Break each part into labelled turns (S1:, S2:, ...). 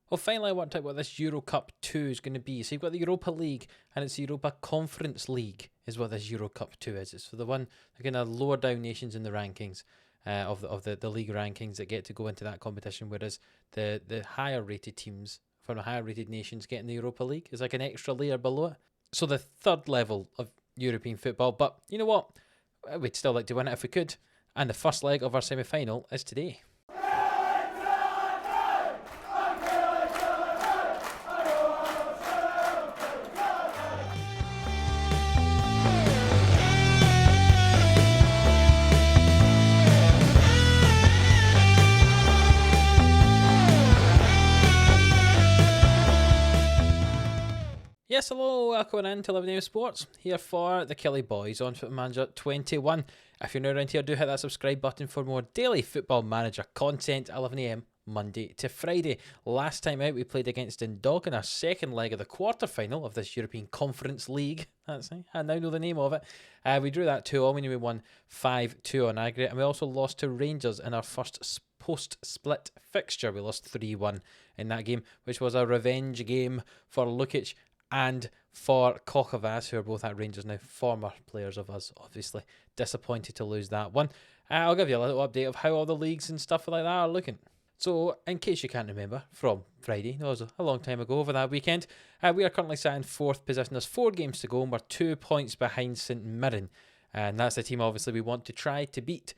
S1: Well, finally I worked out what this Euro Cup 2 is going to be. So you've got the Europa League and it's the Europa Conference League is what this Euro Cup 2 is. It's for the kind of lower down nations in the rankings of the league rankings that get to go into that competition, whereas the higher rated teams from the higher rated nations get in the Europa League is like an extra layer below it. So the third level of European football. But you know what? We'd still like to win it if we could. And the first leg of our semi-final is today. Yes, hello, welcome in to 11am Sports, here for the Killie boys on Football Manager 21. If you're new around here, do hit that subscribe button for more daily Football Manager content, 11am, Monday to Friday. Last time out, we played against Dundalk in our second leg of the quarter-final of this European Conference League. I now know the name of it. We drew that 2-0, meaning we won 5-2 on aggregate, and we also lost to Rangers in our first post-split fixture. We lost 3-1 in that game, which was a revenge game for Lukic and for Kokavas, who are both at Rangers now, former players of us, obviously. Disappointed to lose that one. I'll give you a little update of how all the leagues and stuff like that are looking. So, in case you can't remember, from Friday, that was a long time ago, over that weekend, we are currently sat in 4th position. There's 4 games to go, and we're 2 points behind St Mirren. And that's the team, obviously, we want to try to beat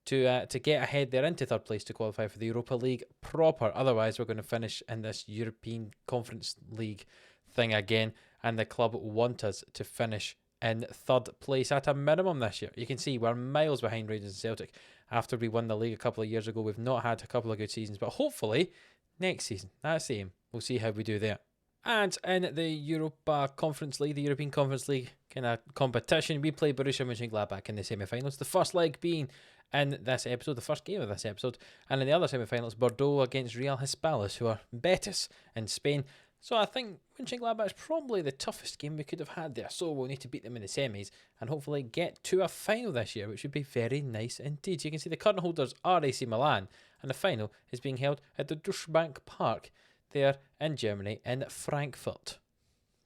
S1: to get ahead there into 3rd place to qualify for the Europa League proper. Otherwise, we're going to finish in this European Conference League thing again, and the club want us to finish in 3rd place at a minimum this year. You can see we're miles behind Rangers and Celtic. After we won the league a couple of years ago, we've not had a couple of good seasons, but hopefully next season, that's the aim. We'll see how we do there. And in the Europa Conference League, the European Conference League kind of competition, we play Borussia Mönchengladbach in the semi-finals. The first leg being in this episode, the first game of this episode, and in the other semi-finals, Bordeaux against Real Hispalis, who are Betis in Spain. So I think Mönchengladbach is probably the toughest game we could have had there. So we'll need to beat them in the semis and hopefully get to a final this year, which would be very nice indeed. You can see the current holders are AC Milan, and the final is being held at the Duschbank Park there in Germany, in Frankfurt.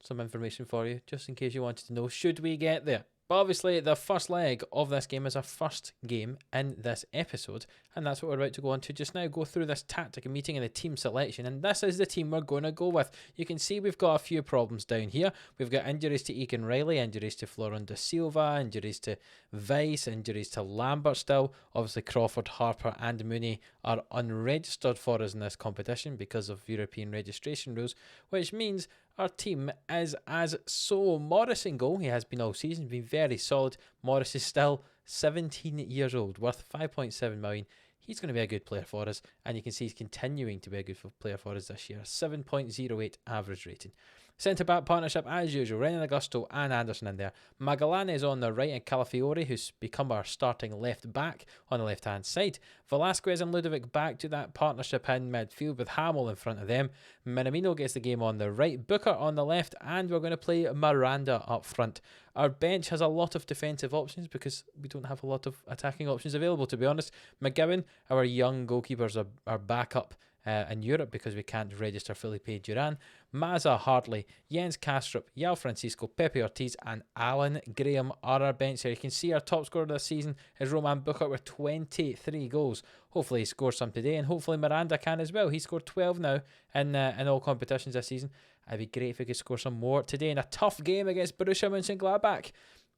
S1: Some information for you, just in case you wanted to know, should we get there. But obviously, the first leg of this game is our first game in this episode, and that's what we're about to go on to just now. Go through this tactic and meeting and the team selection, and this is the team we're going to go with. You can see we've got a few problems down here. We've got injuries to Egan Riley, injuries to Florent da Silva, injuries to Weiss, injuries to Lambert still. Obviously, Crawford, Harper and Mooney are unregistered for us in this competition because of European registration rules, which means our team is as so. Morris in goal. He has been all season, been very solid. Morris is still 17 years old, worth 5.7 million. He's going to be a good player for us, and you can see he's continuing to be a good player for us this year. 7.08 average rating. Centre-back partnership, as usual, Renan Augusto and Anderson in there. Magalhaes on the right, and Calafiori, who's become our starting left-back on the left-hand side. Velasquez and Ludovic back to that partnership in midfield with Hamill in front of them. Minamino gets the game on the right, Booker on the left, and we're going to play Miranda up front. Our bench has a lot of defensive options because we don't have a lot of attacking options available, to be honest. McGowan, our young goalkeepers, are back up in Europe because we can't register Felipe Duran. Maza Hartley, Jens Kastrup, Yao Francisco, Pepe Ortiz and Alan Graham are our bench here. You can see our top scorer this season is Roman Bukert with 23 goals. Hopefully he scores some today, and hopefully Miranda can as well. He scored 12 now in all competitions this season. It'd be great if we could score some more today in a tough game against Borussia Mönchengladbach.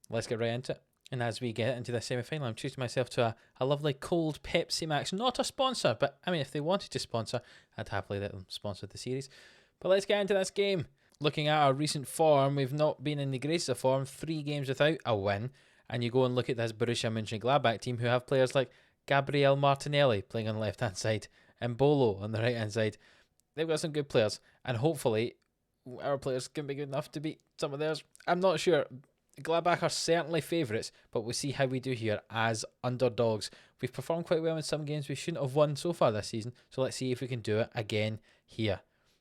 S1: Let's get right into it. And as we get into the semi-final, I'm treating myself to a lovely cold Pepsi Max. Not a sponsor, but I mean, if they wanted to sponsor, I'd happily let them sponsor the series. But let's get into this game. Looking at our recent form, we've not been in the greatest of form. 3 games without a win. And you go and look at this Borussia Mönchengladbach team who have players like Gabriel Martinelli playing on the left-hand side and Bolo on the right-hand side. They've got some good players, and hopefully our players can be good enough to beat some of theirs. I'm not sure. Gladbach are certainly favourites, but we'll see how we do here as underdogs. We've performed quite well in some games we shouldn't have won so far this season, so let's see if we can do it again here.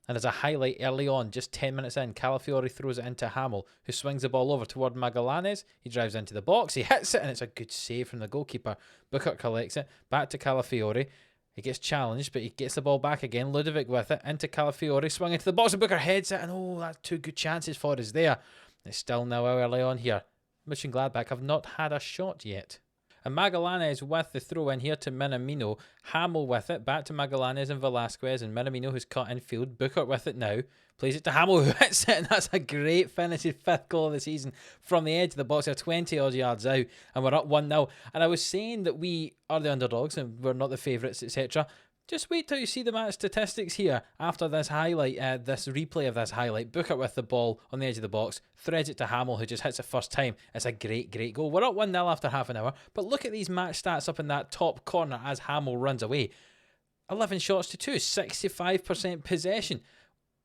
S1: And as a highlight early on, just 10 minutes in, Calafiori throws it into Hamill, who swings the ball over toward Magalhaes. He drives into the box, he hits it, and it's a good save from the goalkeeper. Bukert collects it, back to Calafiori. He gets challenged, but he gets the ball back again. Ludovic with it, into Calafiori, swung into the box, and Booker heads it, and oh, that's two good chances for us there. It's still now early on here. Mönchengladbach have not had a shot yet. And Magallanes with the throw in here to Minamino. Hamill with it, back to Magallanes and Velasquez, and Minamino who's cut infield. Booker with it now, plays it to Hamill who hits it, and that's a great finish. His 5th goal of the season from the edge of the box. They're 20 odd yards out, and we're up 1-0. And I was saying that we are the underdogs and we're not the favourites, etc. Just wait till you see the match statistics here after this highlight, this replay of this highlight. Booker with the ball on the edge of the box, threads it to Hamill, who just hits it first time. It's a great, great goal. We're up 1-0 after half an hour, but look at these match stats up in that top corner as Hamill runs away. 11 shots to 2, 65% possession.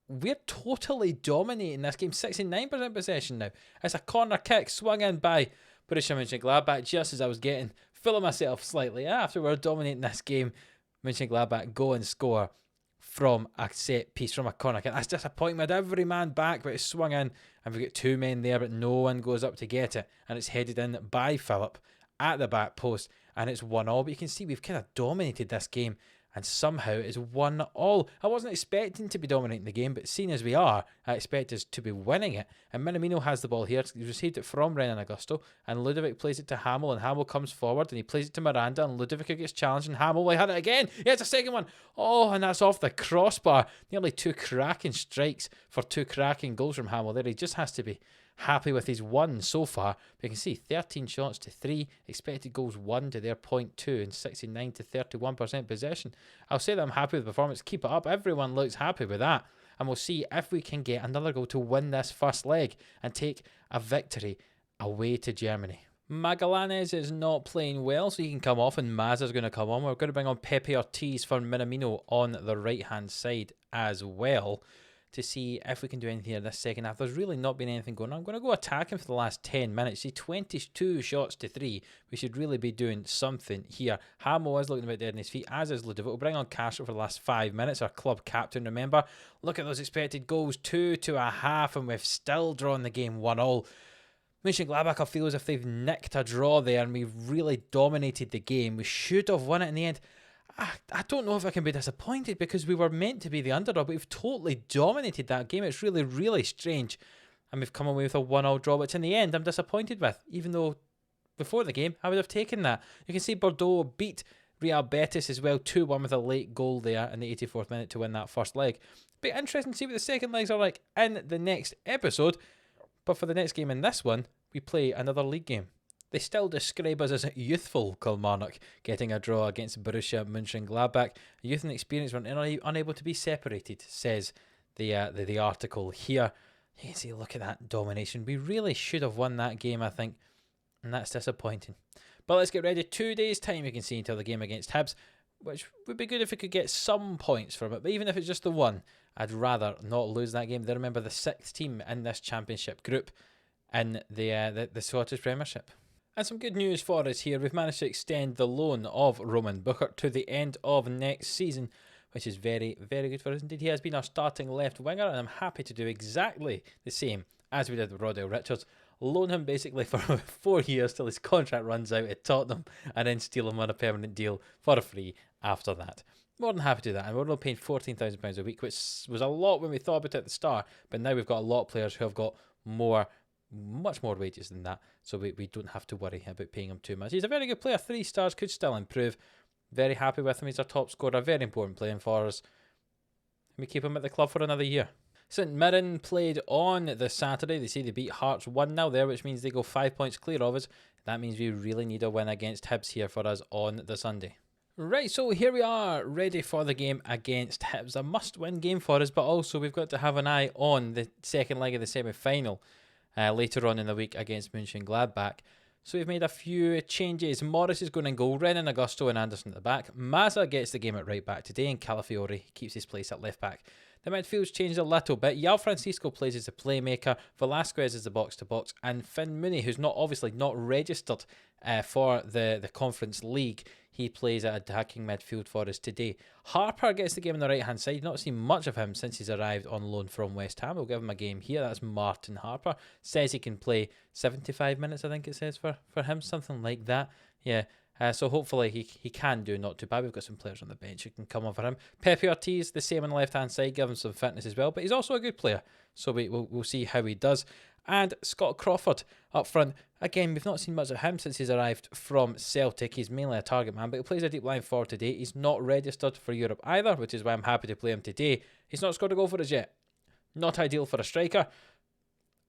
S1: We're totally dominating this game. 69% possession now. It's a corner kick swung in by Borussia Mönchengladbach just as I was getting full of myself slightly after we're dominating this game. Mönchengladbach go and score from a set piece, from a corner kick. That's disappointing. We had every man back, but it's swung in, and we've got 2 men there, but no one goes up to get it, and it's headed in by Philip at the back post, and it's 1-1. But you can see we've kind of dominated this game, and somehow it's 1-1. I wasn't expecting to be dominating the game, but seeing as we are, I expect us to be winning it. And Minamino has the ball here. He's received it from Renan Augusto, and Ludovic plays it to Hamill, and Hamill comes forward, and he plays it to Miranda, and Ludovic gets challenged, and Hamill will hit it again. He hits a second one. Oh, and that's off the crossbar. Nearly 2 cracking strikes for 2 cracking goals from Hamill there. He just has to be happy with his 1 so far. But you can see 13 shots to 3, expected goals 1 to their 0.2, and 69 to 31% possession. I'll say that I'm happy with the performance. Keep it up. Everyone looks happy with that. And we'll see if we can get another goal to win this first leg and take a victory away to Germany. Magallanes is not playing well, so he can come off, and Mazza's going to come on. We're going to bring on Pepe Ortiz for Minamino on the right-hand side as well, to see if we can do anything here this second half. There's really not been anything going on. I'm going to go attacking for the last 10 minutes. See, 22 shots to 3. We should really be doing something here. Hamill is looking a bit dead on his feet, as is Ludovic. We'll bring on Castro for the last 5 minutes, our club captain, remember. Look at those expected goals, 2.5, and we've still drawn the game 1-1. Mönchengladbach, I feel as if they've nicked a draw there, and we've really dominated the game. We should have won it in the end. I don't know if I can be disappointed, because we were meant to be the underdog, but we've totally dominated that game. It's really, really strange. And we've come away with a 1-1 draw, which in the end I'm disappointed with, even though before the game I would have taken that. You can see Bordeaux beat Real Betis as well, 2-1 with a late goal there in the 84th minute to win that first leg. Be interesting to see what the second legs are like in the next episode. But for the next game in this one, we play another league game. They still describe us as a youthful Kilmarnock, getting a draw against Borussia Mönchengladbach. Youth and experience were unable to be separated, says the article here. You can see, look at that domination. We really should have won that game, I think, and that's disappointing. But let's get ready. 2 days' time, you can see, until the game against Hibs, which would be good if we could get some points from it. But even if it's just the 1, I'd rather not lose that game. They remember the 6th team in this championship group in the Scottish Premiership. And some good news for us here. We've managed to extend the loan of Roman Bukert to the end of next season, which is very, very good for us indeed. He has been our starting left winger, and I'm happy to do exactly the same as we did with Rodell Richards. Loan him basically for 4 years till his contract runs out at Tottenham, and then steal him on a permanent deal for free after that. More than happy to do that, and we're only paying £14,000 a week, which was a lot when we thought about it at the start, but now we've got a lot of players who have got much more wages than that, so we don't have to worry about paying him too much. He's a very good player, 3 stars, could still improve. Very happy with him. He's our top scorer, very important playing for us. We keep him at the club for another year. St Mirren played on the Saturday. They say they beat Hearts 1-0 there, which means they go 5 points clear of us. That means we really need a win against Hibs here for us on the Sunday. Right, so here we are, ready for the game against Hibs. A must-win game for us, but also we've got to have an eye on the second leg of the semi-final later on in the week against Mönchengladbach. So we've made a few changes. Morris is going in goal, Renan Augusto and Anderson at the back. Mazza gets the game at right back today, and Calafiori keeps his place at left back. The midfield's changed a little bit. Yao Francisco plays as a playmaker, Velasquez is the box-to-box, and Finn Mooney, who's obviously not registered for the Conference League, he plays at attacking midfield for us today. Harper gets the game on the right-hand side. Not seen much of him since he's arrived on loan from West Ham. We'll give him a game here. That's Martin Harper. Says he can play 75 minutes, I think it says, for him, something like that. Yeah. So hopefully he can do not too bad. We've got some players on the bench who can come over him. Pepe Ortiz, the same on the left-hand side, give him some fitness as well. But he's also a good player. So we'll see how he does. And Scott Crawford up front. Again, we've not seen much of him since he's arrived from Celtic. He's mainly a target man, but he plays a deep line forward today. He's not registered for Europe either, which is why I'm happy to play him today. He's not scored a goal for us yet. Not ideal for a striker.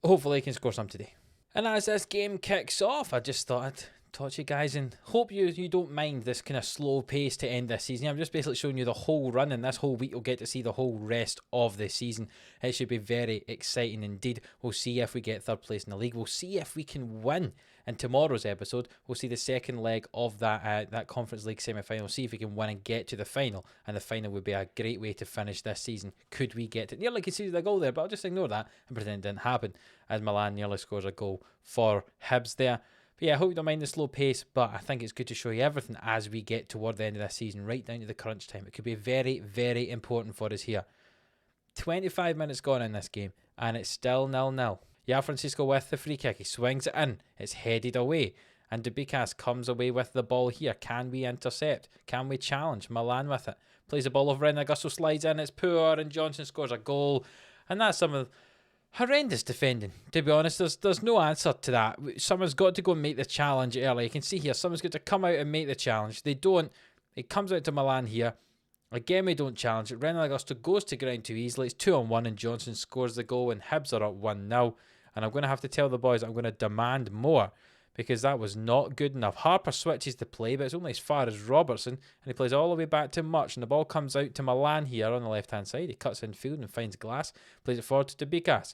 S1: Hopefully he can score some today. And as this game kicks off, I just thought I'd talk to you guys and hope you don't mind this kind of slow pace to end this season. I'm just basically showing you the whole run, and this whole week you'll get to see the whole rest of the season. It should be very exciting indeed. We'll see if we get third place in the league. We'll see if we can win. In tomorrow's episode, we'll see the second leg of that Conference League semi-final. See if we can win and get to the final. And the final would be a great way to finish this season. Could we get it? Nearly conceded a goal there, but I'll just ignore that and pretend it didn't happen, as Milan nearly scores a goal for Hibs there. But yeah, I hope you don't mind the slow pace, but I think it's good to show you everything as we get toward the end of this season, right down to the crunch time. It could be very, very important for us here. 25 minutes gone in this game, and it's still 0-0. Yeah, Francisco with the free kick. He swings it in. It's headed away. And Dubikas comes away with the ball here. Can we intercept? Can we challenge? Milan with it. Plays the ball over in. Augusto slides in. It's poor. And Johnson scores a goal. And that's some of horrendous defending. To be honest, there's no answer to that. Someone's got to go and make the challenge early. You can see here, someone's got to come out and make the challenge. They don't. It comes out to Milan here. Again, we don't challenge it. Renan Augusto goes to ground too easily. It's 2-on-1 and Johnson scores the goal and Hibs are up 1-0. And I'm going to have to tell the boys I'm going to demand more because that was not good enough. Harper switches the play, but it's only as far as Robertson, and he plays all the way back to Much, and the ball comes out to Milan here on the left-hand side. He cuts in field and finds Glass, plays it forward to Dubikas.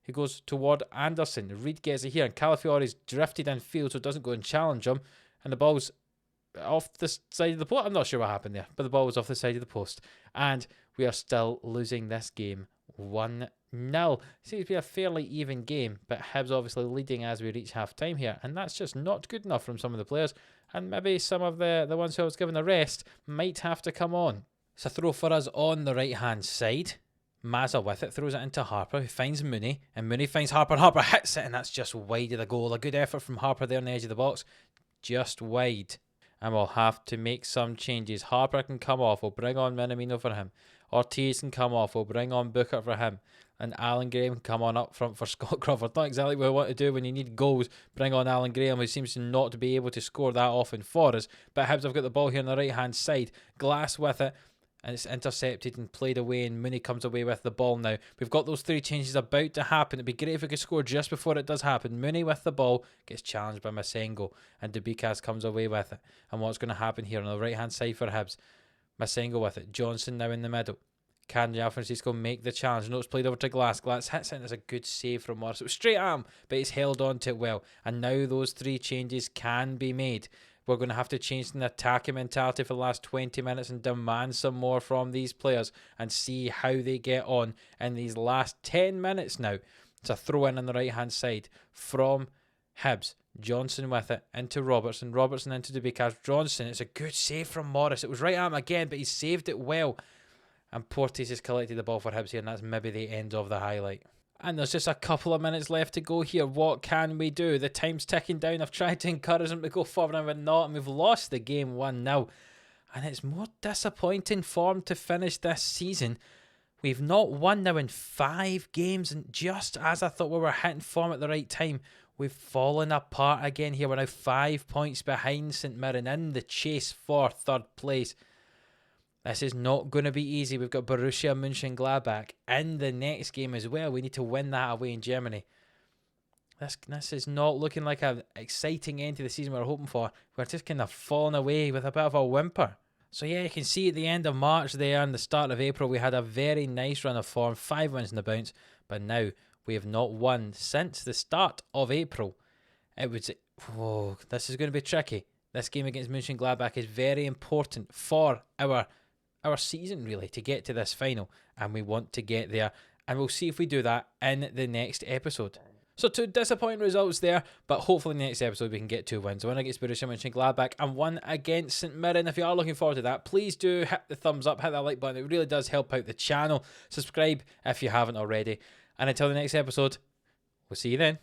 S1: He goes toward Anderson. Reed gets it here, and Calafiore's drifted in field, so it doesn't go and challenge him, and the ball's off the side of the post. I'm not sure what happened there, but the ball was off the side of the post, and we are still losing this game 1-0. Seems to be a fairly even game, but Hibs obviously leading as we reach half time here, and that's just not good enough from some of the players, and maybe some of the ones who I was given a rest might have to come on. It's a throw for us on the right hand side. Mazza with it, throws it into Harper, who finds Mooney, and Mooney finds Harper, and Harper hits it, and that's just wide of the goal. A good effort from Harper there on the edge of the box, just wide. And we'll have to make some changes. Harper can come off, we'll bring on Minamino for him. Ortiz can come off, we'll bring on Booker for him. And Alan Graham can come on up front for Scott Crawford. Not exactly what we want to do when you need goals. Bring on Alan Graham, who seems to not be able to score that often for us. But Hibs have got the ball here on the right hand side. Glass with it. And it's intercepted and played away, and Mooney comes away with the ball now. We've got those three changes about to happen. It'd be great if we could score just before it does happen. Mooney with the ball gets challenged by Masengo, and Dubikas comes away with it. And what's going to happen here on the right hand side for Hibs? Masengo with it. Johnson now in the middle. Can Jao Francisco make the challenge? No, it's played over to Glass. Glass hits it, and it's a good save from Morris. It was straight at him, but he's held on to it well. And now those three changes can be made. We're going to have to change the attacking mentality for the last 20 minutes and demand some more from these players and see how they get on in these last 10 minutes now. It's a throw in on the right hand side from Hibs. Johnson with it into Robertson. Robertson into Dubikas. Johnson. It's a good save from Morris. It was right at him again, but he saved it well. And Portis has collected the ball for Hibs here, and that's maybe the end of the highlight. And there's just a couple of minutes left to go here. What can we do? The time's ticking down. I've tried to encourage them to go forward and we're not. And we've lost the game 1-0. And it's more disappointing form to finish this season. We've not won now in 5 games. And just as I thought we were hitting form at the right time, we've fallen apart again here. We're now 5 points behind St Mirren in the chase for third place. This is not going to be easy. We've got Borussia Mönchengladbach in the next game as well. We need to win that away in Germany. This is not looking like an exciting end to the season we're hoping for. We're just kind of falling away with a bit of a whimper. So yeah, you can see at the end of March there and the start of April, we had a very nice run of form. 5 wins in the bounce. But now we have not won since the start of April. This is going to be tricky. This game against Mönchengladbach is very important for our season, really, to get to this final, and we want to get there, and we'll see if we do that in the next episode. So 2 disappointing results there, but hopefully in the next episode we can get 2 wins. 1 against Borussia Mönchengladbach and 1 against St Mirren. If you are looking forward to that, please do hit the thumbs up, hit that like button. It really does help out the channel. Subscribe if you haven't already, and until the next episode, we'll see you then.